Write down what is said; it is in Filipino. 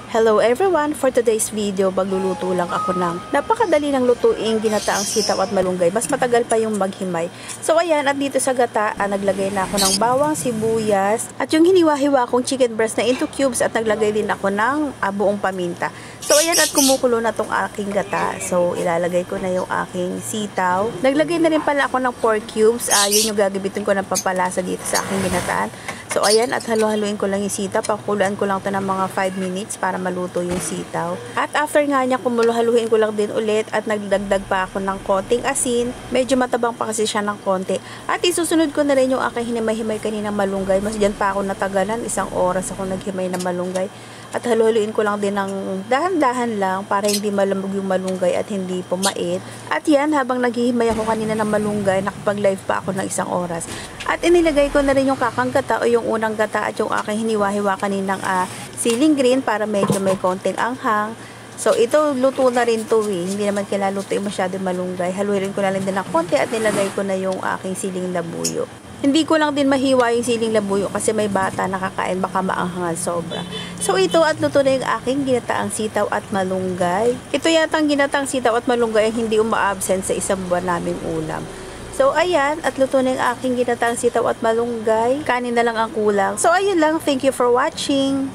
Hello everyone! For today's video, magluluto lang ako ng napakadali ng lutuing ginataang sitaw at malunggay. Mas matagal pa yung maghimay. So ayan, at dito sa gata, naglagay na ako ng bawang, sibuyas, at yung hiniwa-hiwa kong chicken breast na into cubes at naglagay din ako ng buong paminta. So ayan, at kumukulo na tong aking gata. So ilalagay ko na yung aking sitaw. Naglagay na rin pala ako ng pork cubes. Yun yung gagabitin ko ng pampalasa dito sa aking ginataan. So ayan, at halo-haluin ko lang yung sitaw. Pakuluan ko lang to ng mga 5 minutes para maluto yung sitaw. At after nga niya, haluin ko lang din ulit at nagdagdag pa ako ng konting asin. Medyo matabang pa kasi siya ng konti. At isusunod ko na rin yung aking hinimay-himay kaninang malunggay. Mas dyan pa ako natagalan. 1 oras ako naghimay ng malunggay. At haluin ko lang din ng dahan-dahan lang para hindi malambog yung malunggay at hindi pumait. At yan, habang naghihimay ako kanina ng malunggay, nakapag-live pa ako ng 1 oras. At inilagay ko na rin yung kakang gata o yung unang gata at yung aking hiniwa-hiwa kaninang siling green para medyo may konting anghang. So ito, luto na rin to eh. Hindi naman kailangan lutuin masyado malunggay. Haluin ko na lang din ng konti at nilagay ko na yung aking siling labuyo. Hindi ko lang din mahiwa yung siling labuyo kasi may bata nakakain, baka maanghangan sobra. So ito, at luto na yung aking ginataang sitaw at malunggay. Ito yata ang ginataang sitaw at malunggay ang hindi uma-absent sa 1 buwan naming ulam. So ayan, at luto na yung aking ginataang sitaw at malunggay. Kanin na lang ang kulang. So ayun lang, thank you for watching.